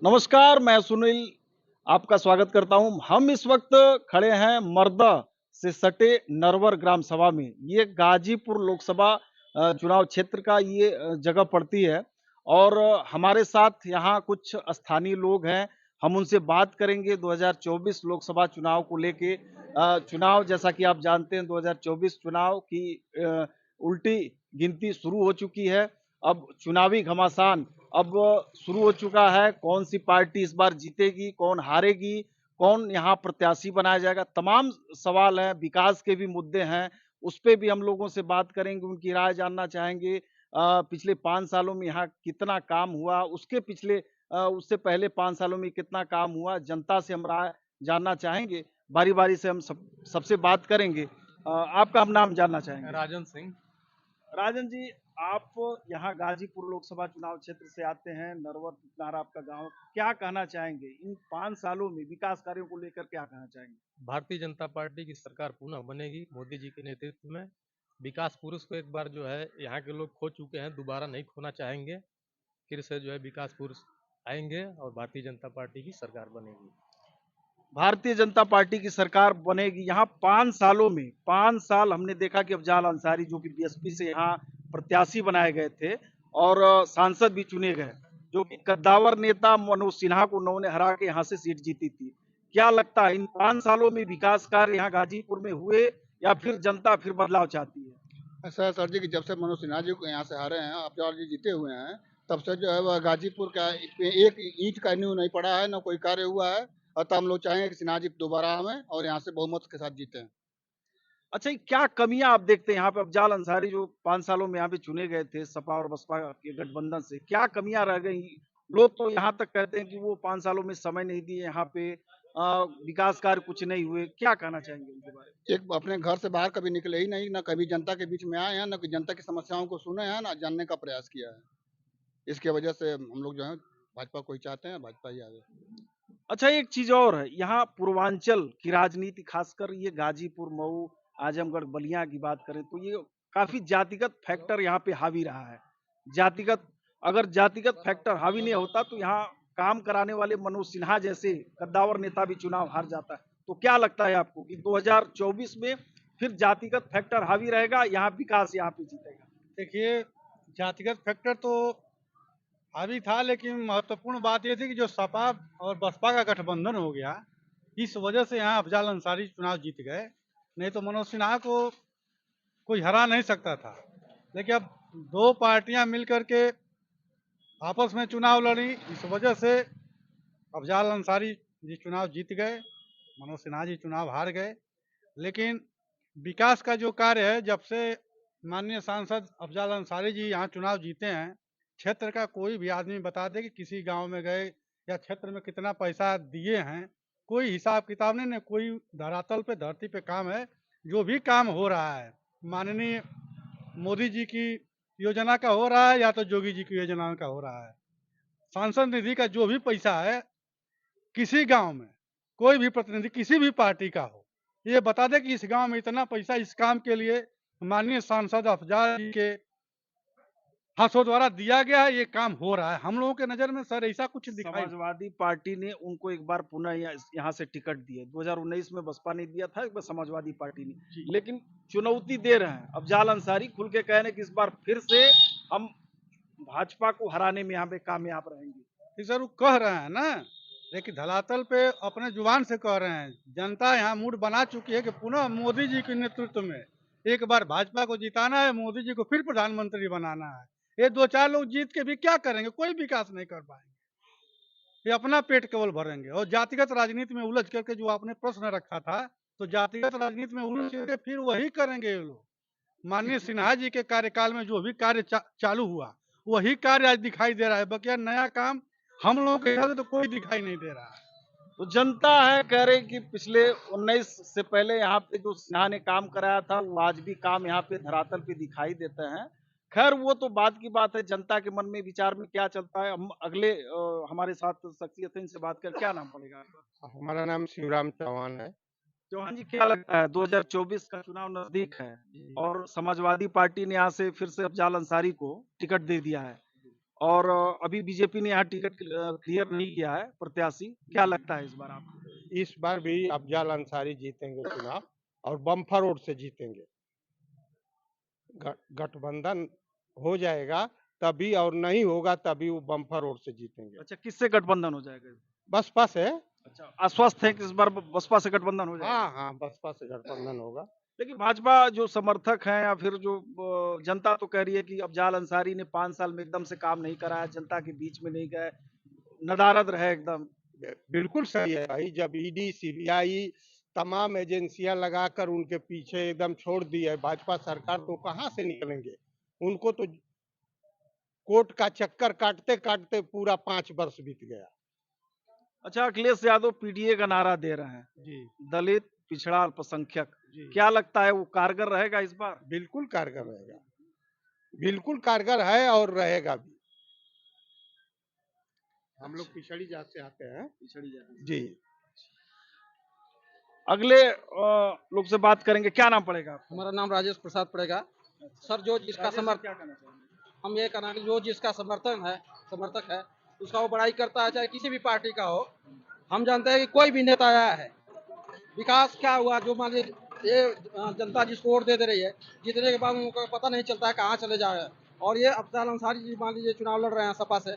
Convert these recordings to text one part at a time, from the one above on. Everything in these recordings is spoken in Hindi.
नमस्कार, मैं सुनील आपका स्वागत करता हूं। हम इस वक्त खड़े हैं मर्दा से सटे नरवर ग्राम सभा में। ये गाजीपुर लोकसभा चुनाव क्षेत्र का ये जगह पड़ती है और हमारे साथ यहाँ कुछ स्थानीय लोग हैं। हम उनसे बात करेंगे 2024 लोकसभा चुनाव को लेके। चुनाव जैसा कि आप जानते हैं 2024 चुनाव की उल्टी गिनती शुरू हो चुकी है। अब चुनावी घमासान अब शुरू हो चुका है। कौन सी पार्टी इस बार जीतेगी, कौन हारेगी, कौन यहाँ प्रत्याशी बनाया जाएगा, तमाम सवाल हैं। विकास के भी मुद्दे हैं, उस पे भी हम लोगों से बात करेंगे, उनकी राय जानना चाहेंगे। पिछले 5 सालों में यहाँ कितना काम हुआ, उसके पिछले उससे पहले 5 सालों में कितना काम हुआ, जनता से हम राय जानना चाहेंगे। बारी-बारी से हम सबसे बात करेंगे। आपका हम नाम जानना चाहेंगे। राजन सिंह। राजन जी, आप यहाँ गाजीपुर लोकसभा चुनाव क्षेत्र से आते हैं, नरवर पिपनार आपका गांव। क्या कहना चाहेंगे इन 5 सालों में विकास कार्यों को लेकर, क्या कहना चाहेंगे? भारतीय जनता पार्टी की सरकार पुनः बनेगी मोदी जी के नेतृत्व में। विकास पुरुष को एक बार जो है यहाँ के लोग खो चुके हैं, दोबारा नहीं खोना चाहेंगे। फिर से जो है विकास पुरुष आएंगे और भारतीय जनता पार्टी की सरकार बनेगी। भारतीय जनता पार्टी की सरकार बनेगी। यहाँ 5 सालों में 5 साल हमने देखा कि अफजाल अंसारी जो कि बीएसपी से यहाँ प्रत्याशी बनाए गए थे और सांसद भी चुने गए, जो कि कद्दावर नेता मनोज सिन्हा को उन्होंने हरा के यहाँ से सीट जीती थी। क्या लगता है इन 5 सालों में विकास कार्य यहाँ गाजीपुर में हुए या फिर जनता फिर बदलाव चाहती है? ऐसा है सर जी कि जब से मनोज सिन्हा जी को यहाँ से हारे हैं, अफजल जी जीते हुए हैं, तब से जो है वह गाजीपुर का एक ईंट का नींव नहीं पड़ा है, न कोई कार्य हुआ है। अतः हम लोग चाहेंगे कि सिन्हा जी दोबारा आवें और यहाँ से बहुमत के साथ जीतें। अच्छा, ये क्या कमियां आप देखते हैं यहाँ पे? अफजाल अंसारी जो 5 सालों में यहाँ पे चुने गए थे सपा और बसपा के गठबंधन से, क्या कमियां रह गई? लोग तो यहाँ तक कहते हैं कि वो 5 सालों में समय नहीं दिए यहाँ पे, विकास कार्य कुछ नहीं हुए। क्या कहना चाहेंगे उनके बारे में? एक अपने घर से बाहर कभी निकले ही नहीं, न कभी जनता के बीच में आए हैं, न कि जनता की समस्याओं को सुने हैं, न जानने का प्रयास किया है। इसकी वजह से हम लोग जो है भाजपा को ही चाहते हैं, भाजपा ही आवे। अच्छा, एक चीज और है, यहाँ पूर्वांचल की राजनीति, खासकर ये गाजीपुर, मऊ, आजमगढ़, बलिया की बात करें तो ये काफी जातिगत फैक्टर यहाँ पे हावी रहा है। जातिगत अगर जातिगत फैक्टर हावी नहीं होता तो यहाँ काम कराने वाले मनोज सिन्हा जैसे कद्दावर नेता भी चुनाव हार जाता है। तो क्या लगता है आपको कि 2024 में फिर जातिगत फैक्टर हावी रहेगा, यहाँ विकास यहाँ पे जीतेगा? देखिए, जातिगत फैक्टर तो हावी था, लेकिन महत्वपूर्ण बात ये थी कि जो सपा और बसपा का गठबंधन हो गया, इस वजह से यहाँ अफजाल अंसारी चुनाव जीत गए। नहीं तो मनोज सिन्हा को कोई हरा नहीं सकता था। लेकिन अब दो पार्टियां मिलकर के आपस में चुनाव लड़ी, इस वजह से अफजाल अंसारी जी चुनाव जीत गए, मनोज सिन्हा जी चुनाव हार गए। लेकिन विकास का जो कार्य है, जब से माननीय सांसद अफजाल अंसारी जी यहाँ चुनाव जीते हैं, क्षेत्र का कोई भी आदमी बता दे कि किसी गांव में गए या क्षेत्र में कितना पैसा दिए हैं, कोई हिसाब किताब नहीं, न कोई धरातल पे धरती पे काम है। जो भी काम हो रहा है माननीय मोदी जी की योजना का हो रहा है या तो जोगी जी की योजना का हो रहा है। सांसद निधि का जो भी पैसा है, किसी गांव में कोई भी प्रतिनिधि किसी भी पार्टी का हो, ये बता दे कि इस गांव में इतना पैसा इस काम के लिए माननीय सांसद अफजाल जी के हाथों द्वारा दिया गया है, ये काम हो रहा है। हम लोगों के नजर में सर ऐसा कुछ दिखाई। समाजवादी पार्टी ने उनको एक बार पुनः यहाँ से टिकट दिए। 2019 में बसपा ने दिया था, एक बार समाजवादी पार्टी ने, लेकिन चुनौती दे रहे हैं अफजाल अंसारी, खुल के कह रहे हैं कि इस बार फिर से हम भाजपा को हराने में यहाँ पे कामयाब रहेंगे। सर वो कह रहे हैं ना, लेकिन धरातल पे अपने जुबान से कह रहे हैं। जनता यहाँ मूड बना चुकी है कि पुनः मोदी जी के नेतृत्व में एक बार भाजपा को जिताना है, मोदी जी को फिर प्रधानमंत्री बनाना है। ये दो चार लोग जीत के भी क्या करेंगे? कोई विकास नहीं कर पाएंगे, ये अपना पेट केवल भरेंगे। और जातिगत राजनीति में उलझ करके जो आपने प्रश्न रखा था, तो जातिगत राजनीति में उलझ करके फिर वही करेंगे ये लोग। माननीय सिन्हा जी के कार्यकाल में जो भी कार्य चालू हुआ, वही कार्य आज दिखाई दे रहा है। बकिया नया काम हम लोगों के हिसाब से तो कोई दिखाई नहीं दे रहा है। तो जनता है कह रहे कि पिछले 19 से पहले यहाँ पे जो सिन्हा ने काम कराया था, वो आज भी काम यहाँ पे धरातल पे दिखाई देते हैं। खैर, वो तो बात की बात है, जनता के मन में विचार में क्या चलता है। हम अगले हमारे साथ शख्सियत है, इनसे बात कर। क्या नाम पड़ेगा आपका? हमारा नाम शिवराम चौहान है। चौहान जी, क्या लगता है 2024 का चुनाव नजदीक है और समाजवादी पार्टी ने यहाँ से फिर से अफजाल अंसारी को टिकट दे दिया है और अभी बीजेपी ने यहाँ टिकट क्लियर नहीं किया है प्रत्याशी। क्या लगता है इस बार आपको? इस बार भी अफजाल अंसारी जीतेंगे चुनाव और बम्पर वोट से जीतेंगे। गठबंधन हो जाएगा तभी, और नहीं होगा तभी वो बम्पर वोट से जीतेंगे। अच्छा, किससे गठबंधन हो जाएगा? बसपा से। अच्छा, आश्वस्त है कि इस बार बसपा से गठबंधन हो जाएगा? हाँ हाँ, बसपा से गठबंधन होगा। लेकिन भाजपा जो समर्थक हैं या फिर जो जनता तो कह रही है कि अफजाल अंसारी ने 5 साल में एकदम से काम नहीं कराया, जनता के बीच में नहीं गए, नदारद रहे एकदम। बिल्कुल सही है भाई। जब ईडी सीबीआई तमाम एजेंसियां लगाकर उनके पीछे एकदम छोड़ दी है भाजपा सरकार, तो कहां से निकलेंगे? उनको तो कोर्ट का चक्कर काटते काटते पूरा 5 वर्ष बीत गया। अच्छा, अखिलेश यादव पीडीए का नारा दे रहे हैं, जी दलित, पिछड़ा, अल्पसंख्यक। जी, क्या लगता है वो कारगर रहेगा इस बार? बिल्कुल कारगर रहेगा, बिल्कुल कारगर है और रहेगा भी। हम लोग पिछड़ी जात से आते हैं। पिछड़ी जाति। जी, अगले लोग से बात करेंगे। क्या नाम पड़ेगा आपका? हमारा नाम राजेश प्रसाद पड़ेगा। सर, जो जिसका समर्थन, क्या कहना चाहेंगे? हम ये कहना कि जो जिसका समर्थक है उसका वो बड़ाई करता है, चाहे किसी भी पार्टी का हो। हम जानते हैं कि कोई भी नेता आया है, विकास क्या हुआ, जो मान लीजिए ये जनता जिसको वोट दे रही है, जीतने के बाद उनको पता नहीं चलता है कहाँ चले जाए। और ये अफजाल अंसारी जी मान लीजिए चुनाव लड़ रहे हैं सपा से,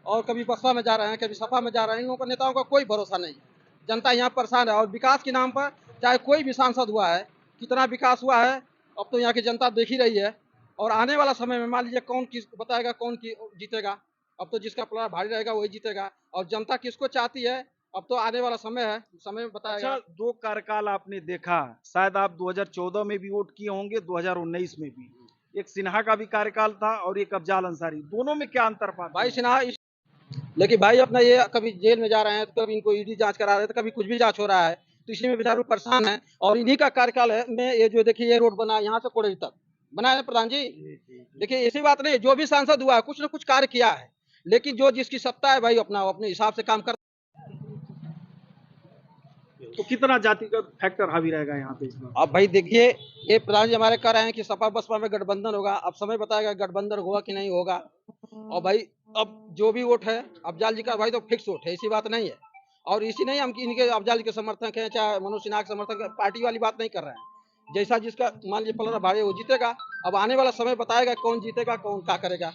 और कभी बसपा में जा रहे हैं, कभी सपा में जा रहे हैं। इन लोगों का नेताओं का कोई भरोसा नहीं है। जनता यहाँ परेशान है, और विकास के नाम पर चाहे कोई भी सांसद हुआ है, कितना विकास हुआ है अब तो यहाँ की जनता देख ही रही है। और आने वाला समय में मान लीजिए कौन किस बताएगा, कौन की जीतेगा। अब तो जिसका पलड़ा भारी रहेगा वही जीतेगा, और जनता किसको चाहती है अब तो आने वाला समय है, समय बताएगा। अच्छा, 2 कार्यकाल आपने देखा, शायद आप 2014 में भी वोट किए होंगे, 2019 में भी। एक सिन्हा का भी कार्यकाल था और एक अफजाल अंसारी, दोनों में क्या अंतर पाते भाई हैं? सिन्हा लेकिन भाई अपना ये कभी जेल में जा रहे हैं, तो कभी इनको ईडी जांच करा रहे हैं, तो कभी कुछ भी जांच हो रहा है, तो इसी में बेचारे परेशान है। और इन्हीं का कार्यकाल है में ये जो देखिए ये रोड बना यहाँ से कोड़ेरी तक बना है प्रधान जी। देखिए ऐसी बात नहीं, जो भी सांसद हुआ है कुछ न कुछ कार्य किया है, लेकिन जो जिसकी सत्ता है भाई अपना अपने हिसाब से काम कर। तो कितना जातिगत फैक्टर हावी रहेगा यहाँ पे इस बार? अब भाई देखिए, ये प्रधान जी हमारे कह रहे हैं कि सपा बसपा में गठबंधन होगा, अब समय बताएगा गठबंधन होगा कि नहीं होगा। और भाई अब जो भी वोट है अफजाल जी का भाई तो फिक्स वोट है, ऐसी बात नहीं है। और इसी नहीं हम इनके अफजाल जी के समर्थक हैं, चाहे मनोज सिन्हा के समर्थक हैं, पार्टी वाली बात नहीं कर रहे हैं। जैसा जिसका मान लीजिए पलड़ा भारी वो जीतेगा। अब आने वाला समय बताएगा कौन जीतेगा कौन क्या करेगा।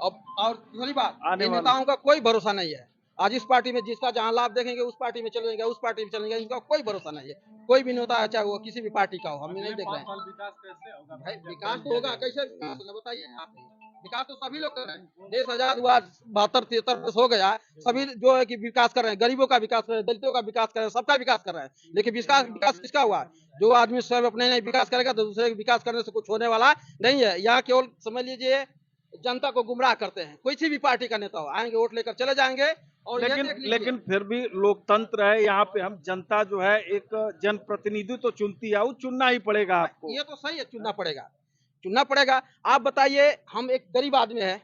अब और दूसरी बात, आने इन वाला- नेताओं का कोई भरोसा नहीं है। आज इस पार्टी में जिसका जहां लाभ देखेंगे उस पार्टी में चलेंगे, उस पार्टी में चलेंगे, इनका कोई भरोसा नहीं है। कोई भी नेता है चाहे वो किसी भी पार्टी का हो, हम नहीं देख रहे हैं। विकास कैसे होगा? भाई विकास तो होगा, कैसे विकास होगा बताइए आप। विकास तो सभी लोग कर रहे हैं, देश आजाद हुआ 72-73 वर्ष हो गया, सभी जो है कि विकास कर रहे हैं, गरीबों का विकास कर रहे हैं, दलितों का विकास कर रहे हैं, सबका विकास कर रहे हैं। लेकिन विकास विकास किसका हुआ? जो आदमी स्वयं अपने नहीं विकास करेगा तो दूसरे विकास करने से कुछ होने वाला नहीं है। यहाँ केवल समझ लीजिए जनता को गुमराह करते हैं। कोई सी भी पार्टी का नेता हो आएंगे वोट लेकर चले जाएंगे। और ये देख लीजिए- लेकिन फिर भी लोकतंत्र है यहाँ पे, हम जनता जो है एक जनप्रतिनिधि तो चुनती है, वो चुनना ही पड़ेगा आपको। ये तो सही है, चुनना पड़ेगा। आप बताइए, हम एक गरीब आदमी है,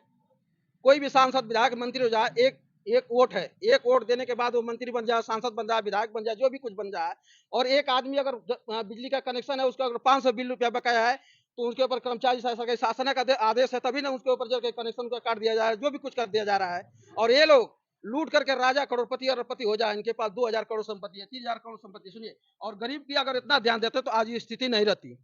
कोई भी सांसद विधायक मंत्री हो जाए, एक वोट है, एक वोट देने के बाद वो मंत्री बन जाए, सांसद बन जाए, विधायक बन जाए, जो भी कुछ बन जाए। और एक आदमी अगर बिजली का कनेक्शन है, उसका अगर 500 बिल रुपया बकाया है, तो उसके ऊपर कर्मचारी सरकारी शासन का आदेश है, तभी ना उसके ऊपर जाकर कनेक्शन का काट दिया जा रहा है, जो भी कुछ कर दिया जा रहा है। और ये लोग लूट करके राजा करोड़पति अरबपति हो जाए, इनके पास 2000 करोड़ संपत्ति है, 3000 करोड़ संपत्ति। सुनिए, और गरीब की अगर इतना ध्यान देते तो आज ये स्थिति नहीं रहती।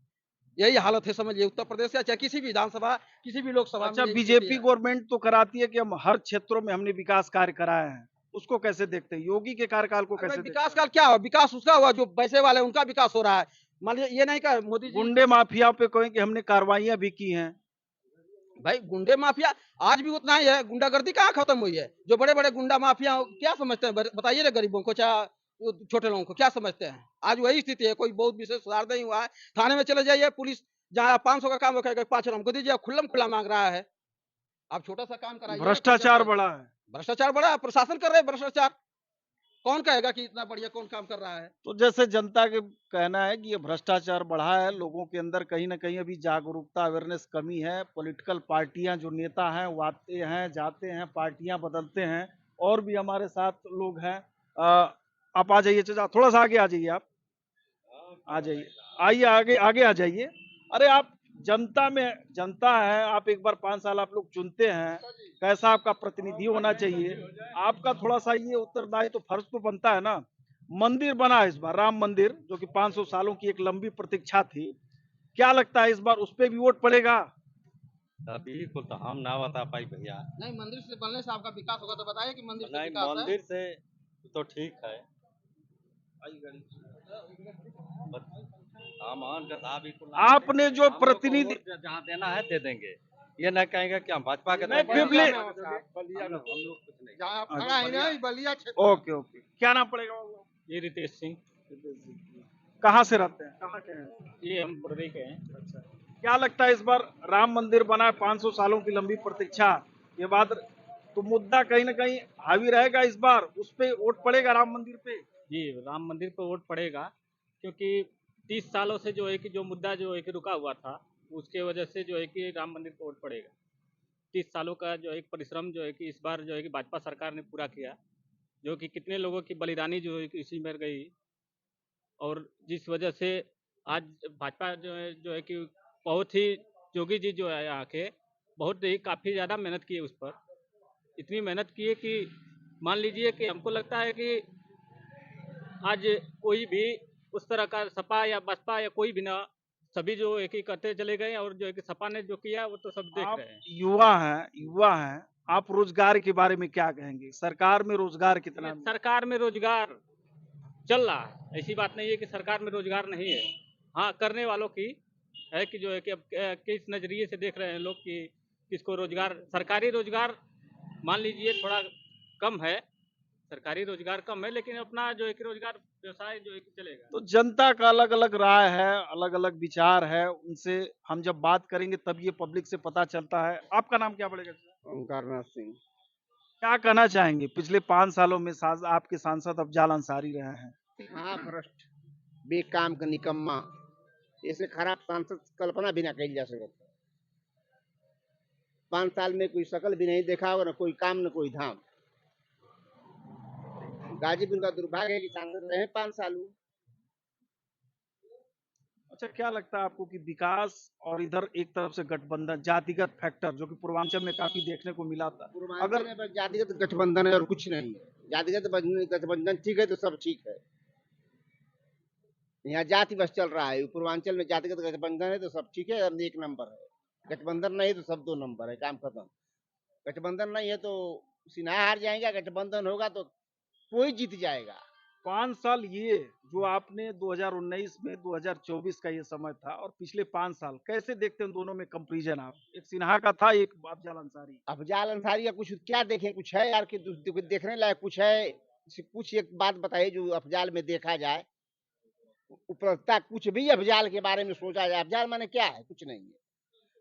यही हालत है, समझिए उत्तर प्रदेश या चाहे किसी भी विधानसभा, किसी भी लोकसभा अच्छा, में यही बीजेपी स्थिति है। गवर्नमेंट तो कराती है कि हम हर क्षेत्रों में हमने विकास कार्य कराए हैं, उसको कैसे देखते हैं? योगी के कार्यकाल को अरे कैसे भाई, देखते विकास का क्या हुआ? विकास उसका हुआ जो पैसे वाले हैं, उनका विकास हो रहा है। मान लीजिए ये नहीं कहा मोदी हैं? जी, गुंडे माफिया पे कहें कि हमने कार्रवाइयां भी की हैं। भाई गुंडे माफिया आज भी उतना ही है, गुंडागर्दी कहाँ खत्म हुई है? जो बड़े बड़े गुंडा माफिया क्या समझते हैं बताइए ना, गरीबों को चाहे छोटे लोगों को क्या समझते हैं? आज वही स्थिति है, कोई बहुत विशेष सुधार नहीं हुआ है। थाने में चले जाइए, पुलिस जहाँ 500 का काम रखेगा 5 हमको दीजिए, खुल्लम खुल्ला मांग रहा है। आप छोटा सा काम कराइए। भ्रष्टाचार बढ़ा है। भ्रष्टाचार बढ़ा है, प्रशासन कर रहे हैं भ्रष्टाचार। कौन कहेगा कि इतना बढ़िया कौन काम कर रहा है? तो जैसे जनता के कहना है कि ये भ्रष्टाचार बढ़ा है, लोगों के अंदर कहीं ना कहीं अभी जागरूकता अवेयरनेस कमी है। पॉलिटिकल पार्टियां जो नेता हैं वो आते हैं जाते हैं, पार्टियां बदलते हैं। और भी हमारे साथ लोग हैं। आप आ जाइए चाचा, थोड़ा सा आगे आ जाइए। आप आ जाइए, आइए आगे आगे आ जाइए। अरे आप जनता है, आप एक बार 5 साल आप लोग चुनते हैं, कैसा आपका प्रतिनिधि होना चाहिए? आपका थोड़ा-सा ये उत्तरदायित्व तो फर्ज तो बनता है ना। मंदिर बना है इस बार, राम मंदिर, जो कि 500 सालों की एक लंबी प्रतीक्षा थी। क्या लगता है इस बार उस पे भी वोट पड़ेगा? अभी को तो हम ना बता पाई भैया। नहीं, मंदिर से बनने से आपका विकास होगा तो बताइए कि मंदिर से नहीं, विकास है। मंदिर से तो ठीक है। बस सामान का था, अभी को आपने जो हम लोग को प्रतिनिधि वोट जहाँ देना है दे देंगे। ये न कहेंगे कि हम भाजपा के नहीं, देंगे। फिर भी हम लोग कुछ नहीं। जहाँ आप अच्छा, खड़ा है ना, ये बलिया क्षेत्र। Okay, okay. क्या नाम पड़ेगा बाबू? ये रितेश सिंह, कहाँ से रहते हैं? कहाँ के हैं? ये हम बुर्री के हैं। अच्छा। क्या लगता है इस बार राम मंदिर बना है, 500 सालों की लंबी प्रतीक्षा के बाद, तो मुद्दा कहीं ना कहीं हावी रहेगा इस बार, उस पे वोट पड़ेगा राम मंदिर पे? जी, राम मंदिर पर वोट पड़ेगा, क्योंकि 30 सालों से जो है कि जो मुद्दा जो है कि रुका हुआ था, उसके वजह से जो है कि राम मंदिर पर वोट पड़ेगा। 30 सालों का जो है कि परिश्रम जो है कि इस बार जो है कि भाजपा सरकार ने पूरा किया, जो कि कितने लोगों की बलिदानी जो है कि इसी में गई, और जिस वजह से आज भाजपा जो है कि बहुत ही, योगी जी जो है यहाँ के, बहुत ही काफ़ी ज़्यादा मेहनत की है उस पर। इतनी मेहनत की है कि मान लीजिए कि हमको लगता है कि आज कोई भी उस तरह का सपा या बसपा या कोई भी ना, सभी जो एक ही करते चले गए, और जो है कि सपा ने जो किया वो तो सब देख आप रहे हैं। युवा हैं, आप रोजगार के बारे में क्या कहेंगे? सरकार में रोजगार कितना मिला? सरकार में रोजगार चल रहा है, ऐसी बात नहीं है कि सरकार में रोजगार नहीं है। हाँ, करने वालों की है कि जो है कि अब किस नज़रिए से देख रहे हैं लोग कि किसको रोजगार, सरकारी रोजगार मान लीजिए थोड़ा कम है, सरकारी रोजगार कम है, लेकिन अपना जो है कि रोजगार व्यवसाय जो है कि चलेगा। तो जनता का अलग अलग राय है, अलग अलग विचार है, उनसे हम जब बात करेंगे तब ये पब्लिक से पता चलता है। आपका नाम क्या पड़ेगा? ओंकारनाथ सिंह। क्या कहना चाहेंगे? पिछले 5 सालों में आपके सांसद अफजाल अंसारी रहे हैं। हाँ, भ्रष्ट, बेकाम का निकम्मा, ऐसे खराब सांसद कल्पना भी ना कही जा सकत। 5 साल में कोई शकल भी नहीं देखा होगा, ना कोई काम न कोई धाम। गाजीपुर का दुर्भाग्य है कि सांसद रहे 5 साल वो। अच्छा, क्या लगता है आपको कि विकास और इधर एक तरफ से गठबंधन, जातिगत फैक्टर, जो कि पूर्वांचल में काफी देखने को मिला था, पूर्वांचल अगर में बस जातिगत गठबंधन है और कुछ नहीं है। जातिगत गठबंधन ठीक है तो सब ठीक है। यहाँ जाति बस चल रहा है, पूर्वांचल में जातिगत गठबंधन है तो सब ठीक है, अब 1 नंबर है। गठबंधन नहीं तो सब 2 नंबर है, काम खत्म। गठबंधन नहीं है तो सिन्हा हार जाएगा, गठबंधन होगा तो कोई जीत जाएगा। 5 साल ये जो आपने 2019 में 2024 का ये समय था, और पिछले 5 साल कैसे देखते हैं दोनों में कंपैरिजन आप? एक सिन्हा का था, एक अफजल अंसारी। अफजाल अंसारी का कुछ क्या देखें, कुछ है यार कि देखने लायक कुछ है? कुछ एक बात बताइए जो अफजाल में देखा जाए, उपलब्धता कुछ भी अफजाल के बारे में सोचा जाए। अफजाल माने क्या है? कुछ नहीं है।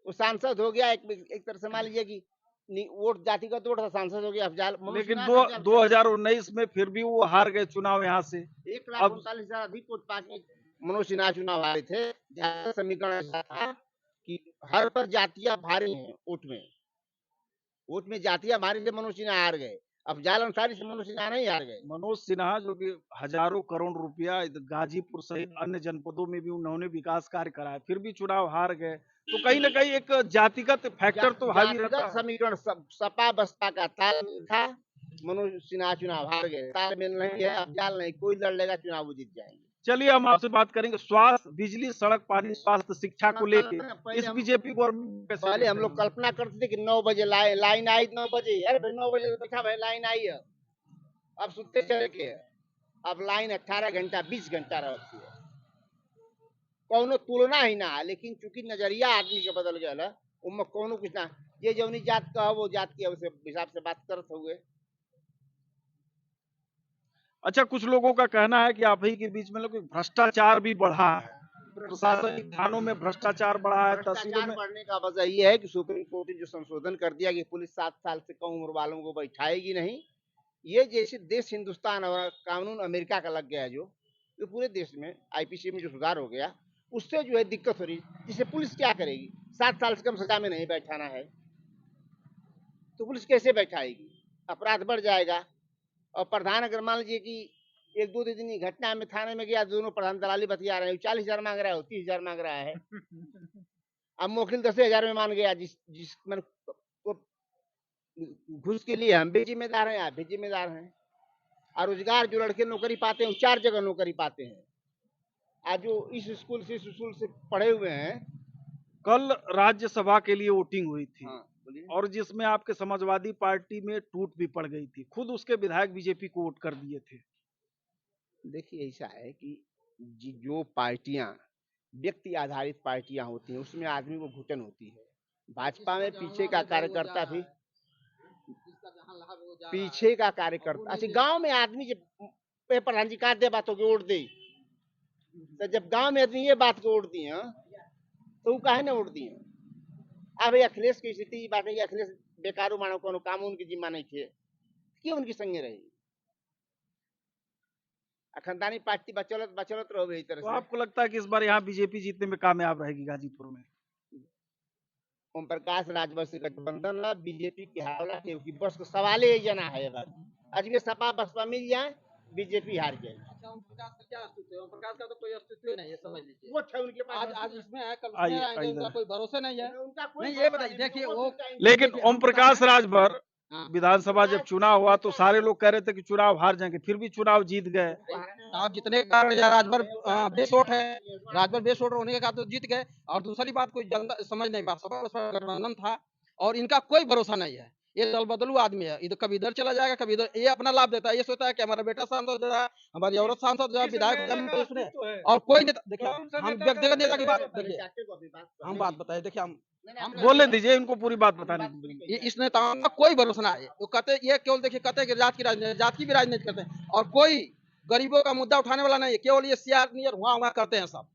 वो सांसद हो गया, एक तरह से मान लीजिए कि वोट जातिगत वोट था, सांसद हो गया अफजाल। लेकिन 2019 में फिर भी वो हार गए चुनाव यहाँ से। 1,39,000 अधिक वोट पाके मनोज सिन्हा चुनाव हारे थे। ज्यादा समीकरण ऐसा था कि हर पर जातियां भारी हैं वोट में जातियां भारी थे, मनोज सिन्हा हार गए। अफजाल अंसारी से मनोज सिन्हा नहीं हार गए। मनोज सिन्हा जो कि हजारों करोड़ रुपया गाजीपुर सहित अन्य जनपदों में भी उन्होंने विकास कार्य कराया, फिर भी चुनाव हार गए, तो कहीं ना कहीं एक जातिगत फैक्टर तो हावी रहता जातिगत है। समीकरण सपा बसपा का तालमेल था। मनोज सिन्हा चुनाव हार गए, तालमेल नहीं है। अफजाल नहीं, कोई लड़ लेगा चुनाव, वो जीत जाएंगे। चलिए, हम आपसे बात करेंगे स्वास्थ्य, बिजली, सड़क, पानी, स्वास्थ्य, शिक्षा को लेके पहले इस हम- बीजेपी गवर्नमेंट कैसे पहले हम देखते लोग हैं? कल्पना करते थे कि 9 बजे लाइन आई, 9 बजे यार भाई 9 बजे तो देखा भाई लाइन आई है, अब सुनते चले के है। अब लाइन 18 घंटा 20 घंटा रहती है, कौनो तुलना ही ना है। लेकिन चूंकि नजरिया आदमी के बदल गया है, उनमें कौनो कुछ ना, ये जौनी जात का है वो जात के उसे हिसाब से बात करत हुए। अच्छा, कुछ लोगों का कहना है कि आप ही के बीच में लोग भ्रष्टाचार भी बढ़ा है, प्रशासनिक थानों में भ्रष्टाचार बढ़ा है, तहसीलों भ्रष्टाचार में। बढ़ने का वजह ये है कि सुप्रीम कोर्ट ने जो संशोधन कर दिया कि पुलिस 7 साल से कम उम्र वालों को बैठाएगी नहीं। ये जैसे देश हिंदुस्तान और कानून अमेरिका का लग गया है, जो पूरे देश में आईपीसी में जो सुधार हो गया, उससे जो है दिक्कत हो रही। जिससे पुलिस क्या करेगी? 7 साल से कम सजा में नहीं बैठाना है तो पुलिस कैसे बैठाएगी? अपराध बढ़ जाएगा। और प्रधान अगर मान लीजिए कि 1-2 दिन की घटना में थाने में गया, दोनों प्रधान दलाली बतिया रहे हैं, 40,000 मांग रहा है, 30,000 मांग रहा है। अब मोखिल 10,000 में मान गया, जिस जिस मन को घूस के लिए हम भी जिम्मेदार हैं, आप भी जिम्मेदार हैं। और रोजगार जो लड़के नौकरी पाते हैं, 4 जगह नौकरी पाते हैं। आज जो इस स्कूल से पढ़े हुए हैं। कल राज्यसभा के लिए वोटिंग हुई थी। हाँ, बोलिए। और जिसमें आपके समाजवादी पार्टी में टूट भी पड़ गई थी, खुद उसके विधायक बीजेपी को वोट कर दिए थे। देखिए ऐसा है कि जो पार्टियां व्यक्ति आधारित पार्टियां होती हैं, उसमें आदमी को घुटन होती है। भाजपा में पीछे का कार्यकर्ता भी, पीछे का कार्यकर्ता, अच्छा गांव में आदमी जब प्रधान जी का दे बातों के वोट दे, तो जब गांव में आदमी ये बात को वोट दिए तो वो काहे ना वोट दिए। अब अखिलेश की स्थिति बात है कि अखिलेश बेकारो मानो कोनो काम उनकी जिम्मा नहीं थे, क्यों उनकी संगे रही। खानदानी पार्टी बचौलत रहो इस तरह तो से। आपको लगता है कि इस बार यहाँ बीजेपी जीतने में कामयाब रहेगी गाजीपुर में? ओम प्रकाश राजभर से गठबंधन है, बीजेपी की हावला क्योंकि बस को सवाल ही जना है। अजमेर सपा बसपा मिल जाए, बीजेपी हार जाए। अच्छा, ओम प्रकाश का क्या अस्तित्व है? ओम प्रकाश का तो कोई अस्तित्व ही नहीं है, समझ लीजिए। वो था उनके पास, आज इसमें है, कल आइए, उसमें आएंगे, आइए उनका इधर। कोई भरोसा नहीं है। उनका कोई नहीं, ये बताइए, देखिए वो लेकिन देखिए, ओम हम प्रकाश बताएं। राजभर हाँ। विधानसभा जब चुनाव हुआ तो सारे लोग कह रहे थे कि चुनाव हार जाएंगे, फिर भी चुनाव जीत गए। आप जितने कारण या राजभर बेस वोट है, राजभर बेस वोट होने के कारण तो जीत गए। और दूसरी बात, कोई जनता समझ नहीं पा, सपा बसपा गठबंधन था और इनका कोई भरोसा नहीं है। ये दल बदलू आदमी है, इधर कभी इधर चला जाएगा, कभी इधर। ये अपना लाभ देता है, ये सोचता है कि हमारा बेटा सांसद हो जाए, हमारी औरत सांसद हो जाए, विधायक उसने। और कोई नेता, देखिए हम व्यक्तिगत नेता की बात, देखिए हम बात बताए, देखिए हम बोलने दीजिए, इनको पूरी बात बताने दीजिए। इस नेताओं का कोई भरोसा नहीं है। वो कहते, ये केवल देखिए कहते हैं कि जात की भी राजनीति करते हैं, और कोई गरीबों का मुद्दा उठाने वाला नहीं है। केवल ये सियार नियर हुआ करते हैं सब,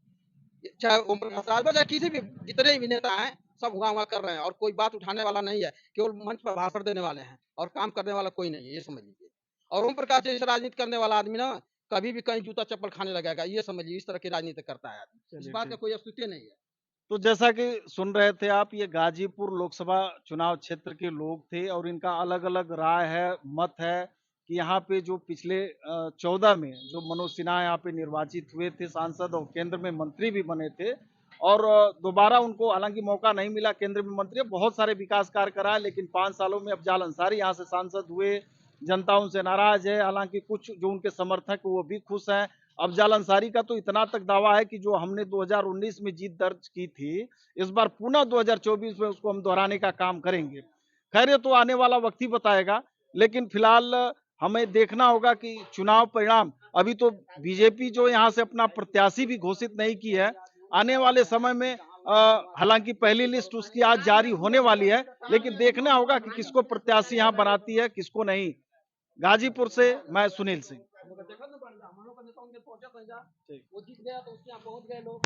चाहे ओम प्रकाश राजभर चाहे किसी भी, जितने भी नेता हैं सब हुआ कर रहे हैं, और कोई बात उठाने वाला नहीं है। केवल मंच पर भाषण देने वाले हैं, और काम करने वाला कोई नहीं है, ये समझ लीजिए। और ओम प्रकाश जैसे राजनीति करने वाला आदमी ना कभी भी कहीं जूता चप्पल खाने लगेगा, ये समझिए। इस तरह की राजनीति करता है आदमी, इस बात का कोई अस्तित्व नहीं है। तो जैसा कि सुन रहे थे आप, ये गाजीपुर लोकसभा चुनाव क्षेत्र के लोग थे और इनका अलग अलग राय है, मत है कि यहाँ पे जो पिछले 14 में जो मनोज सिन्हा यहाँ पे निर्वाचित हुए थे सांसद और केंद्र में मंत्री भी बने थे, और दोबारा उनको हालांकि मौका नहीं मिला केंद्र में मंत्री, बहुत सारे विकास कार्य कराए, लेकिन 5 सालों में अफजाल अंसारी यहाँ से सांसद हुए, जनता उनसे नाराज है। हालांकि कुछ जो उनके समर्थक वो भी खुश हैं। अफजाल अंसारी का तो इतना तक दावा है कि जो हमने 2019 में जीत दर्ज की थी, इस बार पुनः 2024 में उसको हम दोहराने का काम करेंगे। खैर ये तो आने वाला वक्त ही बताएगा, लेकिन फिलहाल हमें देखना होगा कि चुनाव परिणाम, अभी तो बीजेपी जो यहाँ से अपना प्रत्याशी भी घोषित नहीं की है। आने वाले समय में हालांकि पहली लिस्ट उसकी आज जारी होने वाली है, लेकिन देखना होगा कि किसको प्रत्याशी यहाँ बनाती है, किसको नहीं। गाजीपुर से मैं सुनील सिंह। वो जीत गया तो उसके यहाँ पहुंच गए लोग।